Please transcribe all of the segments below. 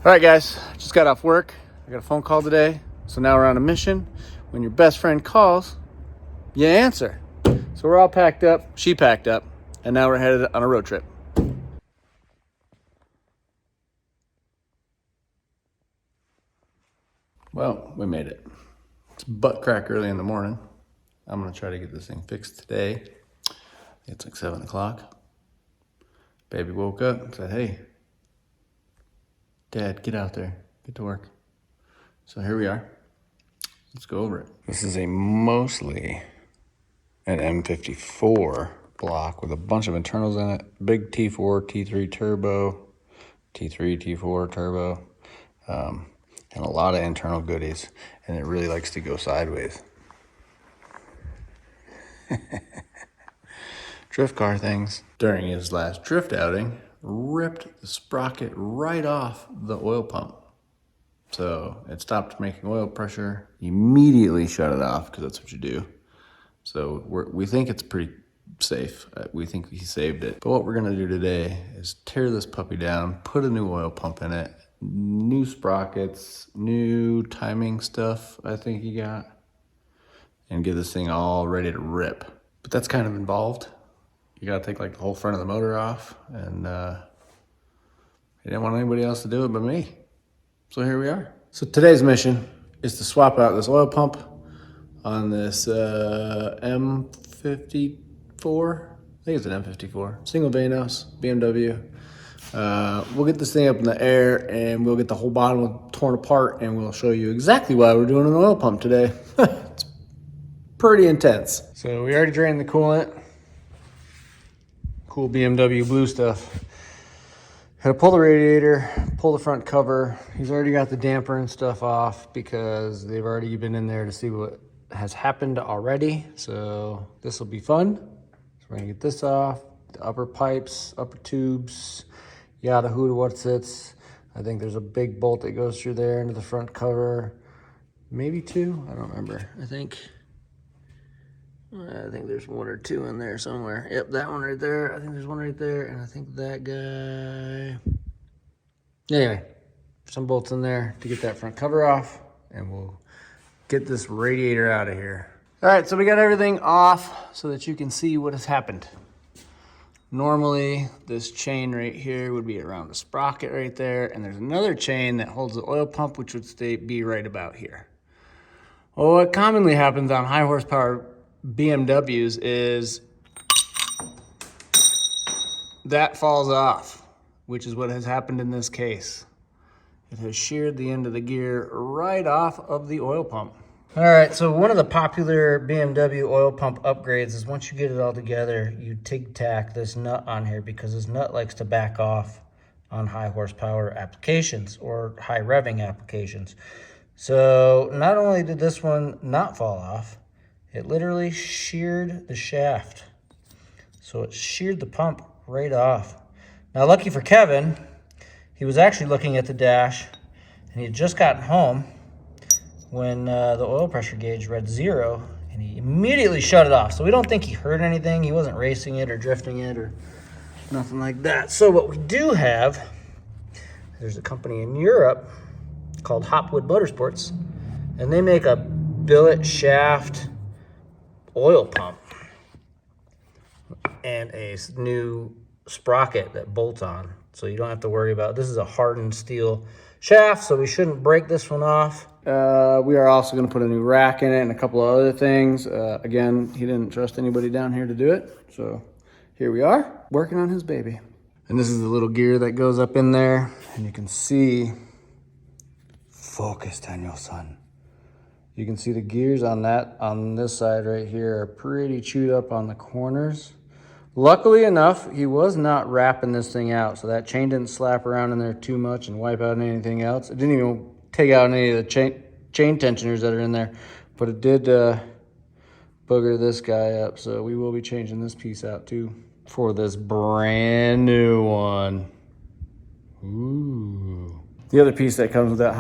All right, guys, just got off work. I got a phone call today, so now we're on a mission. When your best friend calls, you answer. So we're all packed up, she packed up, and now we're headed on a road trip. Well, we made it. It's butt crack early in the morning. I'm gonna try to get this thing fixed today. It's like 7 o'clock. Baby woke up and said, "Hey, Dad, get out there, get to work." So here we are. Let's go over it. This is a mostly an M54 block with a bunch of internals in it. Big T4, T3 turbo, T3, T4 turbo, and a lot of internal goodies. And it really likes to go sideways. Drift car things. During his last drift outing, ripped the sprocket right off the oil pump. So it stopped making oil pressure, immediately shut it off because that's what you do. So we think it's pretty safe. We think he saved it. But what we're gonna do today is tear this puppy down, put a new oil pump in it, new sprockets, new timing stuff I think he got, and get this thing all ready to rip. But that's kind of involved. You gotta take like the whole front of the motor off, and he didn't want anybody else to do it but me. So here we are. So today's mission is to swap out this oil pump on this M54. I think it's an M54. Single Vanos, BMW. We'll get this thing up in the air and we'll get the whole bottom torn apart and we'll show you exactly why we're doing an oil pump today. It's pretty intense. So we already drained the coolant. Cool BMW blue stuff. Had to pull the radiator, pull the front cover. He's already got the damper and stuff off because they've already been in there to see what has happened already. So this will be fun. So we're gonna get this off, the upper pipes, upper tubes, yada who what's it. I think there's a big bolt that goes through there into the front cover. Maybe two, I don't remember. I think there's one or two in there somewhere. Yep, that one right there. I think there's one right there, and I think that guy. Anyway, some bolts in there to get that front cover off, and we'll get this radiator out of here. All right, so we got everything off so that you can see what has happened. Normally, this chain right here would be around the sprocket right there, and there's another chain that holds the oil pump, which would be right about here. Well, what commonly happens on high horsepower BMWs is that falls off, which is what has happened in this case. It has sheared the end of the gear right off of the oil pump. All right, so one of the popular BMW oil pump upgrades is once you get it all together, you TIG-tack this nut on here because this nut likes to back off on high horsepower applications or high revving applications. So not only did this one not fall off, it literally sheared the shaft. So it sheared the pump right off. Now, lucky for Kevin, he was actually looking at the dash and he had just gotten home when the oil pressure gauge read 0 and he immediately shut it off. So we don't think he heard anything. He wasn't racing it or drifting it or nothing like that. So what we do have, there's a company in Europe called Hopwood Motorsports, and they make a billet shaft oil pump and a new sprocket that bolts on, so you don't have to worry about this. Is a hardened steel shaft, so we shouldn't break this one off. We are also going to put a new rack in it and a couple of other things. Again, he didn't trust anybody down here to do it, so here we are working on his baby. And this is the little gear that goes up in there, and you can see, focus, Daniel, son. You can see the gears on this side right here are pretty chewed up on the corners. Luckily enough, he was not wrapping this thing out, so that chain didn't slap around in there too much and wipe out anything else. It didn't even take out any of the chain tensioners that are in there, but it did booger this guy up, so we will be changing this piece out too for this brand new one. Ooh. The other piece that comes with that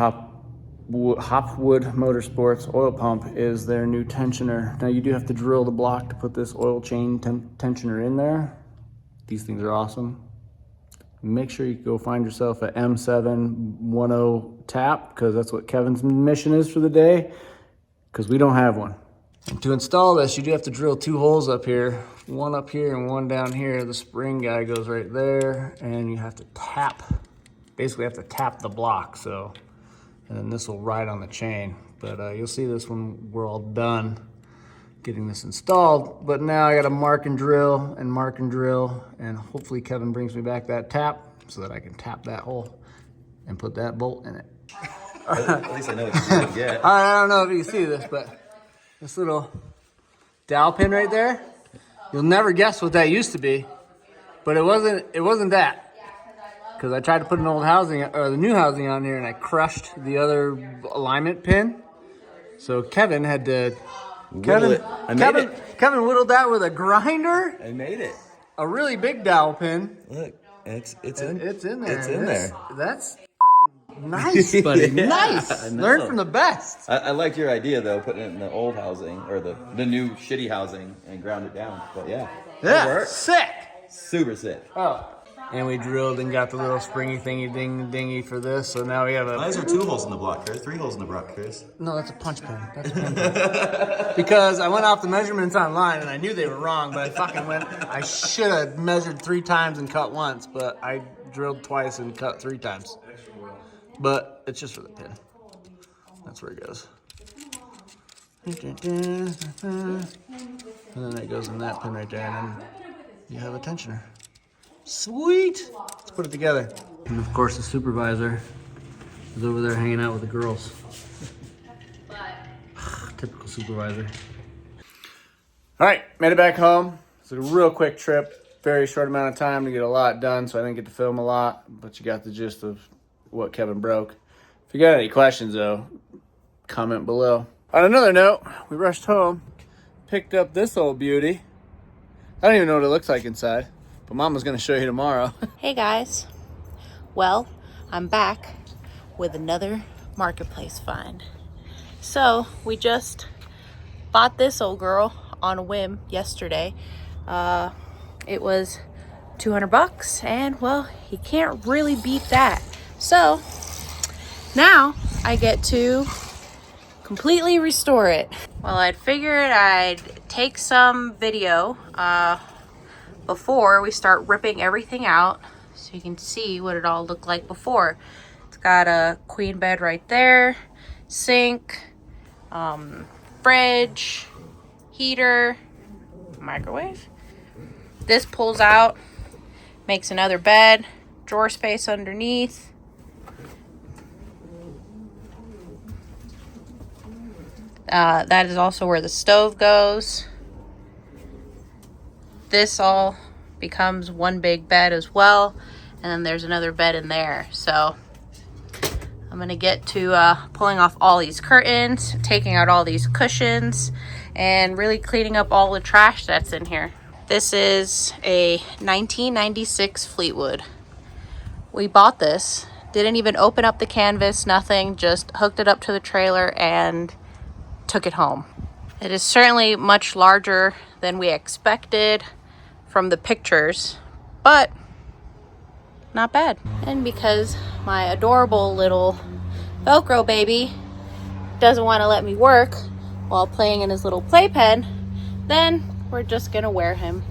Hopwood Motorsports oil pump is their new tensioner. Now you do have to drill the block to put this oil chain tensioner in there. These things are awesome. Make sure you go find yourself a M710 tap, because that's what Kevin's mission is for the day, because we don't have one. And to install this, you do have to drill 2 holes up here, one up here and one down here. The spring guy goes right there, and you have to tap, basically have to tap the block, so, and then this will ride on the chain. But you'll see this when we're all done getting this installed. But now I gotta mark and drill, and hopefully Kevin brings me back that tap so that I can tap that hole and put that bolt in it. At least I know what you're gonna get. All right, I don't know if you can see this, but this little dowel pin right there, you'll never guess what that used to be, but it wasn't that. Because I tried to put an old housing, or the new housing on here, and I crushed the other alignment pin. So Kevin had to, Kevin whittled that with a grinder. I made it. A really big dowel pin. Look, it's in there. It's in there. That's nice, buddy. Yeah, nice. Learn from the best. I liked your idea though, putting it in the old housing or the new shitty housing and ground it down. But yeah, sick. Super sick. Oh, and we drilled and got the little springy thingy dingy for this. So now we have a. Why is there 2 holes in the block, Chris? 3 holes in the block, Chris. No, that's a punch pin. That's a pin pin. Because I went off the measurements online and I knew they were wrong, but I should have measured 3 times and cut once, but I drilled twice and cut 3 times. But it's just for the pin. That's where it goes. And then it goes in that pin right there, and then you have a tensioner. Sweet! Let's put it together. And of course the supervisor is over there hanging out with the girls. Typical supervisor. All right, made it back home. It's a real quick trip. Very short amount of time to get a lot done, so I didn't get to film a lot, but you got the gist of what Kevin broke. If you got any questions though, comment below. On another note, we rushed home, picked up this old beauty. I don't even know what it looks like inside, but Mama's gonna show you tomorrow. Hey guys, well, I'm back with another marketplace find. So we just bought this old girl on a whim yesterday. It was 200 bucks, and well, you can't really beat that. So now I get to completely restore it. Well, I'd figured I'd take some video before we start ripping everything out so you can see what it all looked like before. It's got a queen bed right there, sink, fridge, heater, microwave. This pulls out, makes another bed, drawer space underneath. That is also where the stove goes. This all becomes one big bed as well. And then there's another bed in there. So I'm going to get to pulling off all these curtains, taking out all these cushions, and really cleaning up all the trash that's in here. This is a 1996 Fleetwood. We bought this, didn't even open up the canvas, nothing, just hooked it up to the trailer and took it home. It is certainly much larger than we expected from the pictures, but not bad. And because my adorable little Velcro baby doesn't want to let me work while playing in his little playpen, then we're just gonna wear him.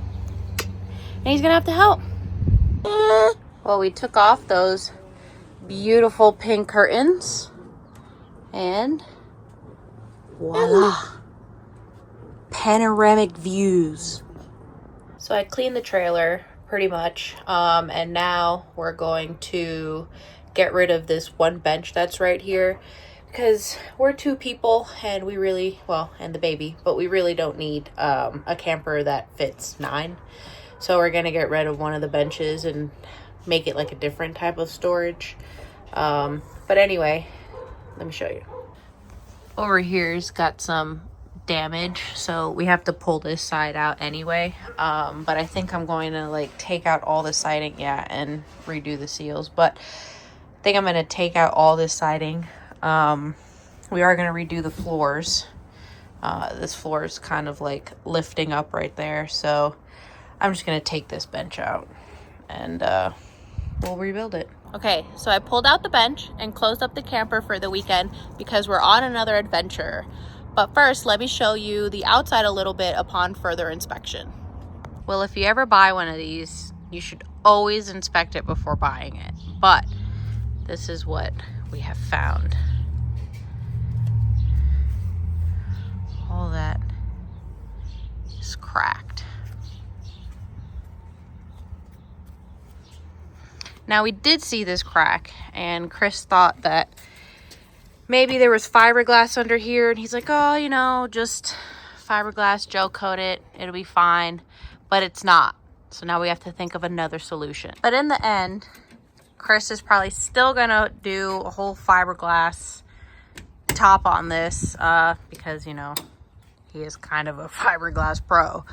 And he's gonna have to help. Well, we took off those beautiful pink curtains and voila, panoramic views. So I cleaned the trailer pretty much, and now we're going to get rid of this one bench that's right here because we're 2 people and we really, well, and the baby, but we really don't need a camper that fits 9. So we're gonna get rid of one of the benches and make it like a different type of storage. But anyway, let me show you. Over here's got some damage, so we have to pull this side out anyway. But I think I'm going to like take out all the siding, and redo the seals. But I think I'm going to take out all this siding. We are going to redo the floors. This floor is kind of like lifting up right there, so I'm just going to take this bench out and we'll rebuild it. Okay, so I pulled out the bench and closed up the camper for the weekend because we're on another adventure. But first, let me show you the outside a little bit upon further inspection. Well, if you ever buy one of these, you should always inspect it before buying it. But this is what we have found. All that is cracked. Now, we did see this crack, and Chris thought that maybe there was fiberglass under here, and he's like, oh, you know, just fiberglass, gel coat it, it'll be fine. But it's not. So now we have to think of another solution. But in the end, Chris is probably still gonna do a whole fiberglass top on this because, you know, he is kind of a fiberglass pro.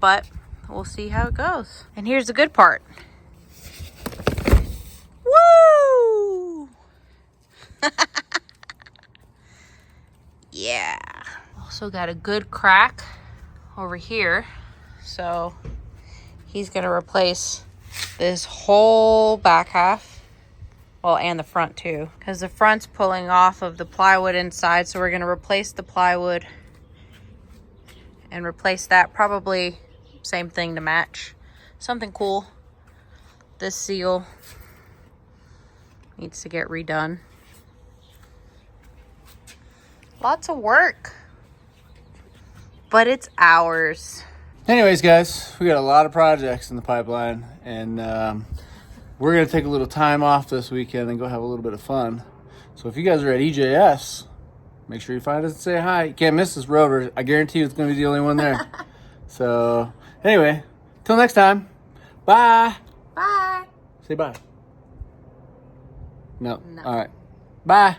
But we'll see how it goes. And here's the good part. Woo! Yeah. Also got a good crack over here. So he's gonna replace this whole back half. Well, and the front too, because the front's pulling off of the plywood inside. So we're gonna replace the plywood and replace that. Probably same thing to match. Something cool. This seal needs to get redone. Lots of work, but it's ours. Anyways, guys, we got a lot of projects in the pipeline, and we're going to take a little time off this weekend and go have a little bit of fun. So if you guys are at EJS, make sure you find us and say hi. You can't miss this rover. I guarantee you it's going to be the only one there. So anyway, till next time, bye. Bye. Say bye. No. All right. Bye.